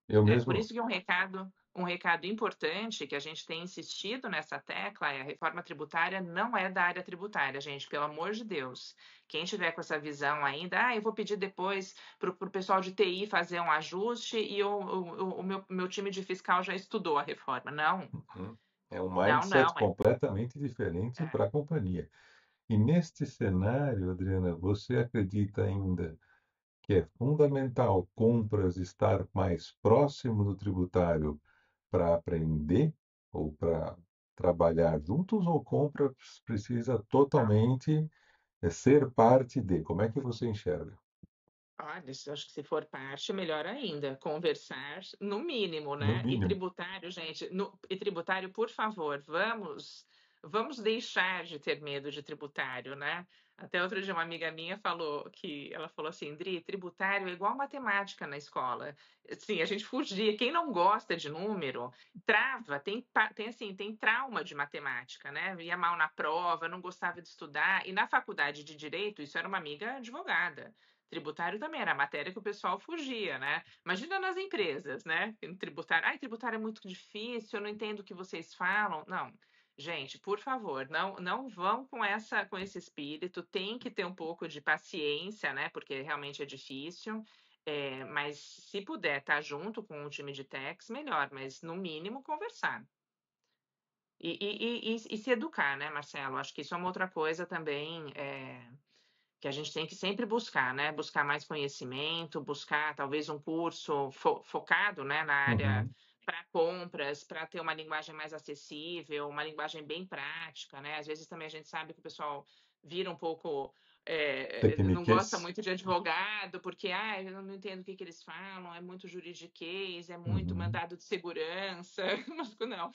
Eu
por
mesmo.
isso que um recado importante que a gente tem insistido nessa tecla é a reforma tributária não é da área tributária, gente, pelo amor de Deus. Quem tiver com essa visão ainda, eu vou pedir depois para o pessoal de TI fazer um ajuste e o meu time de fiscal já estudou a reforma. Não,
É um
não,
mindset
não.
completamente diferente para a companhia. E neste cenário, Adriana, você acredita ainda que é fundamental compras estar mais próximo do tributário para aprender ou para trabalhar juntos, ou compras precisa totalmente ser parte de? Como é que você enxerga?
Olha, eu acho que se for parte, melhor ainda. Conversar, no mínimo,
No
né? E
mínimo.
tributário, gente, e tributário, por favor, vamos deixar de ter medo de tributário, né? Até outro dia uma amiga minha ela falou assim, Dri, tributário é igual matemática na escola. Assim, a gente fugia. Quem não gosta de número, trava, tem trauma de matemática, né? Ia mal na prova, não gostava de estudar. E na faculdade de Direito, isso era uma amiga advogada. Tributário também era a matéria que o pessoal fugia, né? Imagina nas empresas, né? Tributário, tributário é muito difícil, eu não entendo o que vocês falam. Não, gente, por favor, não vão com esse espírito. Tem que ter um pouco de paciência, né? Porque realmente é difícil. Mas se puder estar junto com o time de techs, melhor. Mas no mínimo conversar. E se educar, né, Marcelo? Acho que isso é uma outra coisa também. Que a gente tem que sempre buscar, né? Buscar mais conhecimento, buscar talvez um curso focado, né, na área
Uhum.
para compras, para ter uma linguagem mais acessível, uma linguagem bem prática, né? Às vezes também a gente sabe que o pessoal vira um pouco não gosta
Tecniquez.
muito de advogado, porque eu não entendo o que eles falam, é muito juridiquês, é muito
Uhum.
mandado de segurança, mas não.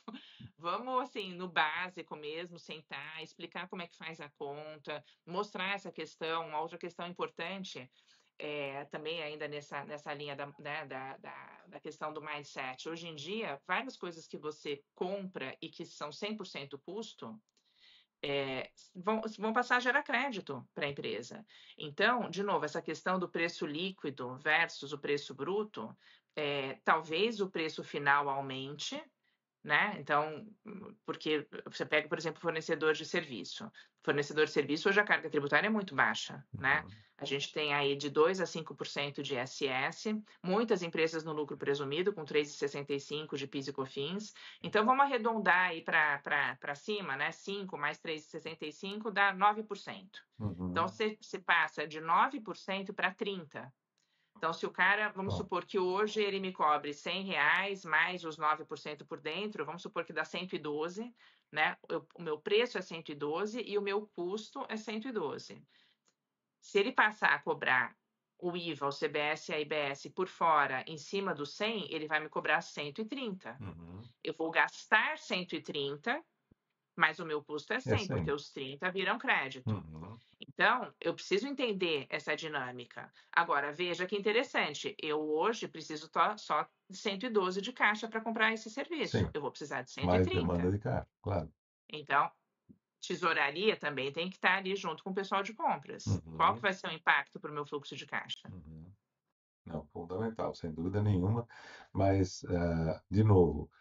Vamos assim no básico mesmo, sentar, explicar como é que faz a conta, mostrar essa questão. Uma outra questão importante, também ainda nessa linha né, da questão do mindset. Hoje em dia, várias coisas que você compra e que são 100% custo, vão passar a gerar crédito para a empresa. Então, de novo, essa questão do preço líquido versus o preço bruto, talvez o preço final aumente, né? Então, porque você pega, por exemplo, fornecedor de serviço. Fornecedor de serviço, hoje a carga tributária é muito baixa, né?
Uhum.
A gente tem aí de 2 a 5% de ISS, muitas empresas no lucro presumido, com 3,65% de PIS e COFINS. Então, vamos arredondar aí para cima, né? 5 mais 3,65 dá 9%. Então,
Uhum.
você passa de 9% para 30%. Então, se o cara, vamos
Bom,
supor que hoje ele me cobre R$ 100 mais os 9% por dentro, vamos supor que dá 112, né? O meu preço é 112 e o meu custo é 112. Se ele passar a cobrar o IVA, o CBS e a IBS por fora, em cima do 100, ele vai me cobrar 130.
uhum.
Eu vou gastar 130, mas o meu custo é
É
100, porque
100.
os 30 viram crédito.
Uhum.
Então, eu preciso entender essa dinâmica. Agora, veja que interessante. Eu hoje preciso só de 112 de caixa para comprar esse serviço.
Sim.
Eu vou precisar de
Mais demanda
130.
de carro, claro.
Então, tesouraria também tem que estar ali junto com o pessoal de compras. Qual que
Uhum.
vai ser o impacto para o meu fluxo de caixa?
Uhum. Não, fundamental, sem dúvida nenhuma. Mas, de novo,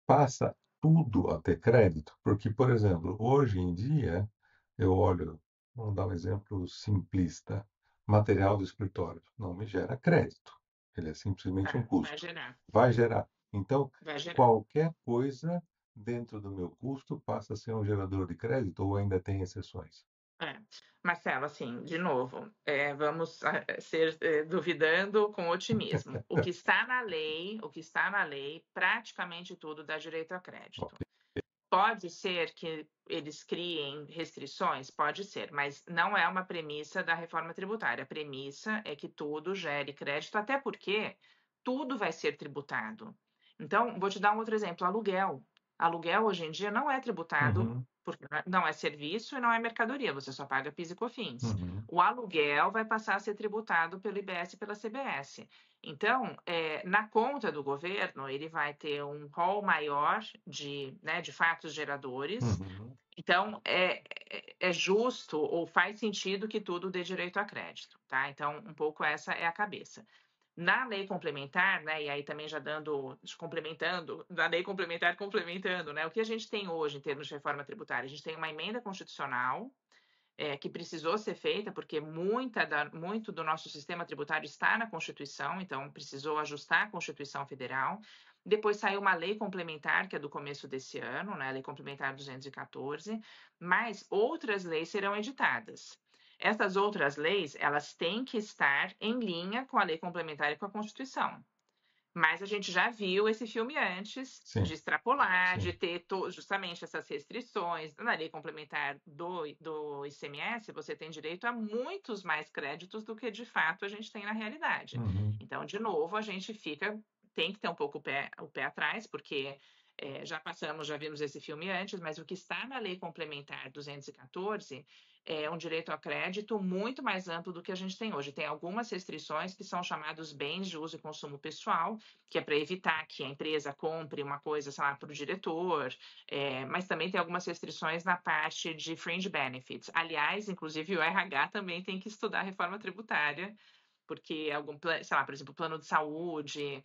passa tudo a ter crédito, porque, por exemplo, hoje em dia, eu olho, vamos dar um exemplo simplista, material do escritório, não me gera crédito, ele é simplesmente um
Vai
custo.
gerar,
Vai gerar. Então,
vai gerar.
qualquer coisa dentro do meu custo passa a ser um gerador de crédito ou ainda tem exceções?
É. Marcelo, assim, de novo, vamos ser duvidando com otimismo. O que está na lei, praticamente tudo dá direito a crédito.
Ok.
Pode ser que eles criem restrições? Pode ser, mas não é uma premissa da reforma tributária. A premissa é que tudo gere crédito, até porque tudo vai ser tributado. Então, vou te dar um outro exemplo: aluguel. Aluguel hoje em dia não é tributado,
Uhum,
porque não é serviço e não é mercadoria, você só paga PIS e COFINS.
uhum,
O aluguel vai passar a ser tributado pelo IBS e pela CBS. Então, na conta do governo, ele vai ter um rol maior de fatos geradores.
uhum.
Então, é justo ou faz sentido que tudo dê direito a crédito, tá? Então, um pouco essa é a cabeça. Na lei complementar, né, e aí também já complementando, na lei complementar complementando, né, o que a gente tem hoje em termos de reforma tributária? A gente tem uma emenda constitucional que precisou ser feita, porque muito do nosso sistema tributário está na Constituição, então precisou ajustar a Constituição Federal. Depois saiu uma lei complementar, que é do começo desse ano, né, a Lei Complementar 214, mas outras leis serão editadas. Essas outras leis, elas têm que estar em linha com a lei complementar e com a Constituição. Mas a gente já viu esse filme antes de
Sim,
extrapolar, de
sim.
ter justamente essas restrições. Na lei complementar do ICMS, você tem direito a muitos mais créditos do que de fato a gente tem na realidade.
Uhum.
Então, de novo, a gente tem que ter um pouco o pé atrás, porque já vimos esse filme antes, mas o que está na lei complementar 214 é um direito a crédito muito mais amplo do que a gente tem hoje. Tem algumas restrições que são chamados bens de uso e consumo pessoal, que é para evitar que a empresa compre uma coisa, sei lá, para o diretor, mas também tem algumas restrições na parte de fringe benefits. Aliás, inclusive o RH também tem que estudar a reforma tributária, porque sei lá, por exemplo, plano de saúde,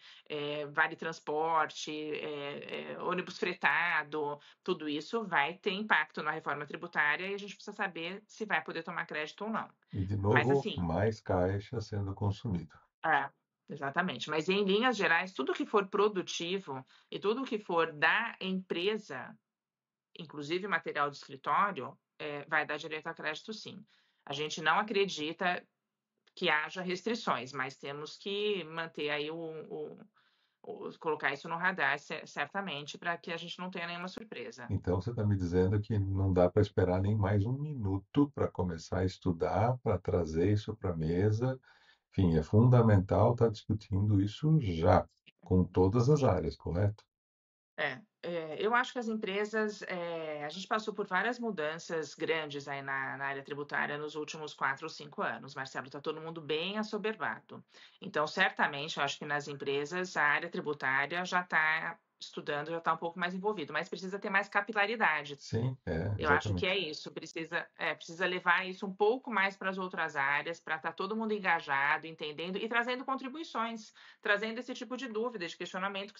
vale transporte, ônibus fretado, tudo isso vai ter impacto na reforma tributária e a gente precisa saber se vai poder tomar crédito ou não.
E, de
Mas
novo,
assim,
mais caixa sendo consumido.
é, exatamente. Mas em linhas gerais, tudo que for produtivo e tudo que for da empresa, inclusive material de escritório, vai dar direito a crédito, sim. A gente não acredita que haja restrições, mas temos que manter aí colocar isso no radar, certamente, para que a gente não tenha nenhuma surpresa.
Então, você está me dizendo que não dá para esperar nem mais um minuto para começar a estudar, para trazer isso para a mesa. Enfim, é fundamental estar discutindo isso já, com todas as
Sim.
áreas, correto?
Eu acho que as empresas, a gente passou por várias mudanças grandes aí na área tributária nos últimos 4 ou 5 anos, Marcelo, está todo mundo bem assoberbado. Então, certamente, eu acho que nas empresas a área tributária já está estudando, já está um pouco mais envolvido, mas precisa ter mais capilaridade.
Sim,
Eu acho que é
exatamente.
isso, precisa levar isso um pouco mais para as outras áreas, para estar todo mundo engajado, entendendo e trazendo contribuições, trazendo esse tipo de dúvida, de questionamento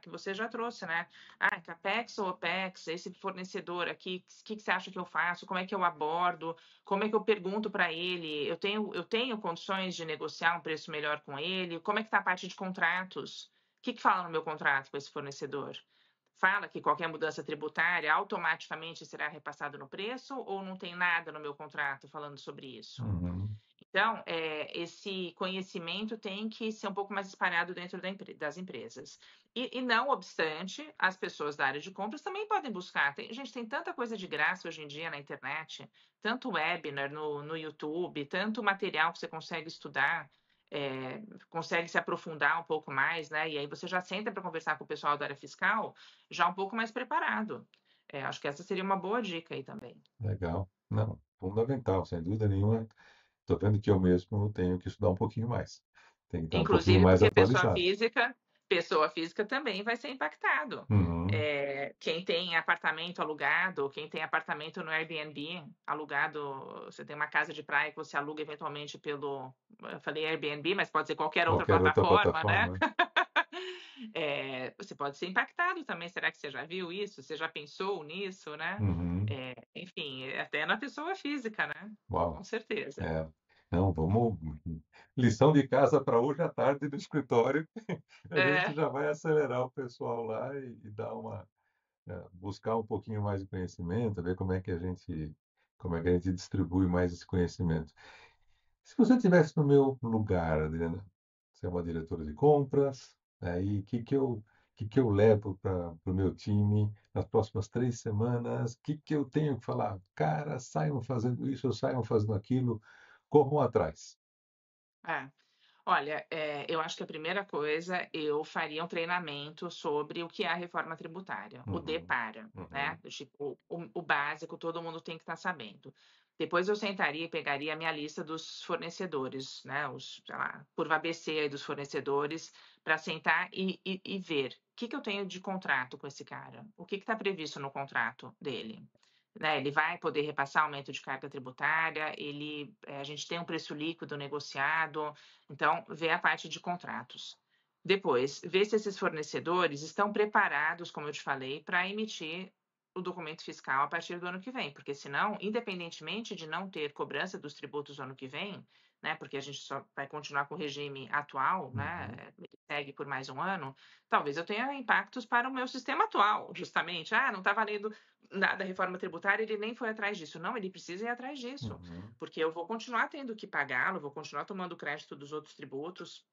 que você já trouxe, né? Ah, CAPEX ou OPEX, esse fornecedor aqui, o que você acha que eu faço? Como é que eu abordo? Como é que eu pergunto para ele? Eu tenho condições de negociar um preço melhor com ele? Como é que está a parte de contratos? O que fala no meu contrato com esse fornecedor? Fala que qualquer mudança tributária automaticamente será repassado no preço ou não tem nada no meu contrato falando sobre isso?
Uhum.
Então, esse conhecimento tem que ser um pouco mais espalhado dentro das empresas. E não obstante, as pessoas da área de compras também podem buscar. Gente, tem tanta coisa de graça hoje em dia na internet, tanto webinar no YouTube, tanto material que você consegue estudar, consegue se aprofundar um pouco mais, né? E aí você já senta para conversar com o pessoal da área fiscal já um pouco mais preparado. Acho que essa seria uma boa dica aí também.
Legal. Não, fundamental, sem dúvida nenhuma. Estou vendo que eu mesmo tenho que estudar um pouquinho mais. Tem que estar um pouquinho
Inclusive
mais
porque
atualizado.
pessoa física também vai ser impactado.
Uhum.
Quem tem apartamento alugado, quem tem apartamento no Airbnb alugado, você tem uma casa de praia que você aluga eventualmente eu falei Airbnb, mas pode ser qualquer outra
Qualquer outra
plataforma, né?
plataforma.
Você pode ser impactado também. Será que você já viu isso? Você já pensou nisso, né?
Uhum.
Enfim, até na pessoa física, né? Com
Uau.
certeza.
É. Não, vamos. Lição de casa para hoje à tarde no escritório. A gente
É,
já vai acelerar o pessoal lá e dar buscar um pouquinho mais de conhecimento, ver como é que a gente distribui mais esse conhecimento. Se você estivesse no meu lugar, Adriana, você é uma diretora de compras, aí o que que eu levo para o meu time nas próximas 3 semanas? O que que eu tenho que falar? Cara, saiam fazendo isso, saiam fazendo aquilo, corram atrás.
É. Olha, eu acho que a primeira coisa, eu faria um treinamento sobre o que é a reforma tributária, o
Uhum,
DEPARA, né?
uhum,
Tipo, o básico, todo mundo tem que estar sabendo. Depois eu sentaria e pegaria a minha lista dos fornecedores, né? Sei lá, curva ABC aí dos fornecedores, para sentar e ver o que que eu tenho de contrato com esse cara, o que está previsto no contrato dele. Né, ele vai poder repassar aumento de carga tributária, a gente tem um preço líquido negociado, então vê a parte de contratos. Depois, vê se esses fornecedores estão preparados, como eu te falei, para emitir o documento fiscal a partir do ano que vem, porque senão, independentemente de não ter cobrança dos tributos no ano que vem, né, porque a gente só vai continuar com o regime atual,
uhum,
né, ele segue por mais um ano, talvez eu tenha impactos para o meu sistema atual, justamente. Ah, não está valendo da reforma tributária, ele nem foi atrás disso. Não, ele precisa ir atrás disso,
uhum.
porque eu vou continuar tendo que pagá-lo, vou continuar tomando crédito dos outros tributos,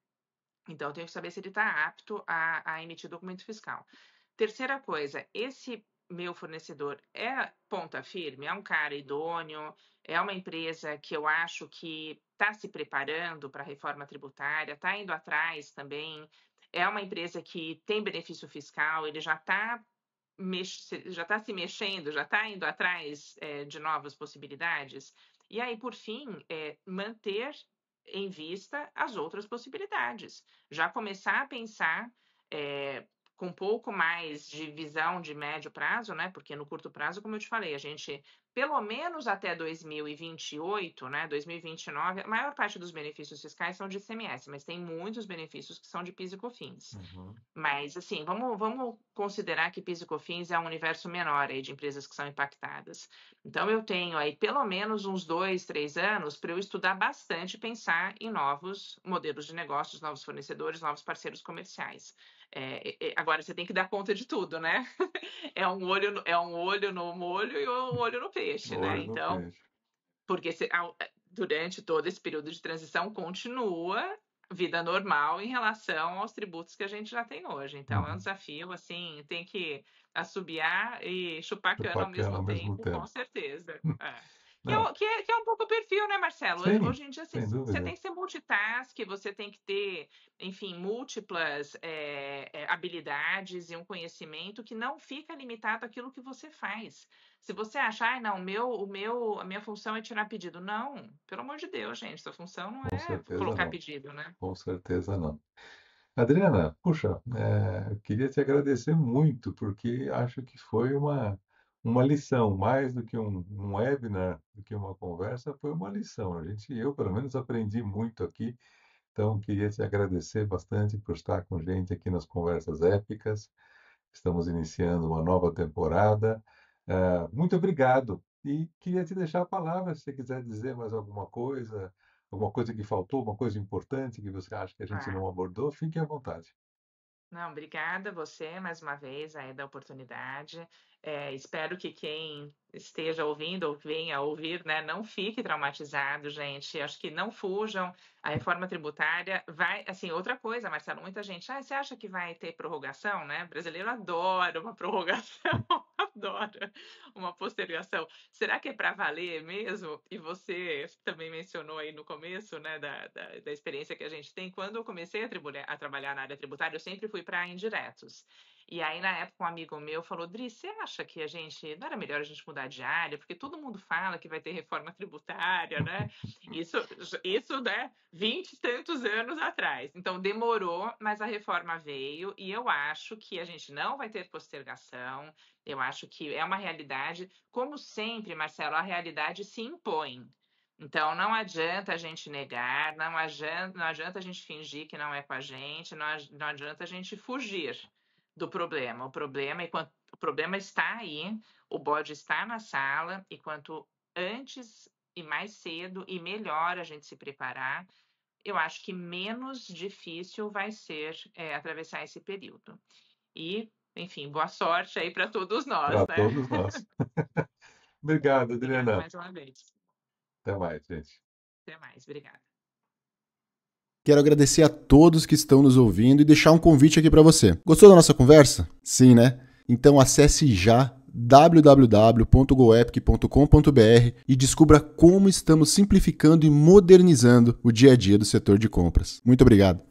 então eu tenho que saber se ele está apto a emitir documento fiscal. Terceira coisa, esse meu fornecedor é ponta firme, é um cara idôneo, é uma empresa que eu acho que está se preparando para a reforma tributária, está indo atrás também, é uma empresa que tem benefício fiscal, ele já está se mexendo, já está indo atrás de novas possibilidades. E aí, por fim, manter em vista as outras possibilidades. Já começar a pensar com um pouco mais de visão de médio prazo, né? Porque no curto prazo, como eu te falei, a gente, pelo menos até 2028, né? 2029, a maior parte dos benefícios fiscais são de ICMS, mas tem muitos benefícios que são de PIS e COFINS.
Uhum.
Mas, assim, vamos considerar que PIS e COFINS é um universo menor aí de empresas que são impactadas. Então, eu tenho aí pelo menos uns 2, 3 anos para eu estudar bastante e pensar em novos modelos de negócios, novos fornecedores, novos parceiros comerciais. Agora, você tem que dar conta de tudo, né? É um olho no molho e um olho no peixe, né?
Olho no
Então,
peixe.
porque durante todo esse período de transição continua vida normal em relação aos tributos que a gente já tem hoje. Então, é um
Uhum.
desafio, assim, tem que assobiar e chupar cana ao
Bacana
mesmo
ao mesmo
tempo, com
tempo.
certeza. É.
Não,
Que é um pouco o perfil, né, Marcelo?
sim,
Hoje em dia,
sem
você tem
dúvida.
que ser multitask, você tem que ter, enfim, múltiplas habilidades e um conhecimento que não fica limitado àquilo que você faz. Se você achar, ah, não, a minha função é tirar pedido. Não, pelo amor de Deus, gente, sua função não
Com
é
certeza
colocar
não.
pedido, né?
Com certeza não. Adriana, puxa, eu queria te agradecer muito, porque acho que foi uma lição, mais do que um webinar, do que uma conversa, foi uma lição. Eu, pelo menos, aprendi muito aqui, então queria te agradecer bastante por estar com a gente aqui nas Conversas Épicas. Estamos iniciando uma nova temporada. Muito obrigado. E queria te deixar a palavra, se você quiser dizer mais alguma coisa que faltou, uma coisa importante que você acha que a gente
Ah,
não abordou, fique à vontade.
não, obrigada a você mais uma vez aí da oportunidade. Espero que quem esteja ouvindo ou venha a ouvir, né, não fique traumatizado, gente. Acho que não fujam. A reforma tributária vai, assim, outra coisa, Marcelo, muita gente, você acha que vai ter prorrogação, né? O brasileiro adora uma prorrogação, adora uma postergação. Será que é para valer mesmo? E você também mencionou aí no começo, né, da experiência que a gente tem. Quando eu comecei a trabalhar na área tributária, eu sempre fui para indiretos. E aí, na época, um amigo meu falou: Dri, você acha que não era melhor a gente mudar de área? Porque todo mundo fala que vai ter reforma tributária, né? Isso, isso, né, 20 e tantos anos atrás. Então, demorou, mas a reforma veio e eu acho que a gente não vai ter postergação. Eu acho que é uma realidade. Como sempre, Marcelo, a realidade se impõe. Então, não adianta a gente negar, não adianta a gente fingir que não é com a gente, não adianta a gente fugir do problema. O problema está aí, o bode está na sala, e quanto antes e mais cedo e melhor a gente se preparar, eu acho que menos difícil vai ser atravessar esse período. E, enfim, boa sorte aí para todos nós,
Para
né?
todos nós. Obrigado,
Obrigada
Adriana.
mais uma vez.
Até mais, gente.
Até mais. Obrigada.
Quero agradecer a todos que estão nos ouvindo e deixar um convite aqui para você. Gostou da nossa conversa? Sim, né? Então acesse já www.goepic.com.br e descubra como estamos simplificando e modernizando o dia a dia do setor de compras. Muito obrigado.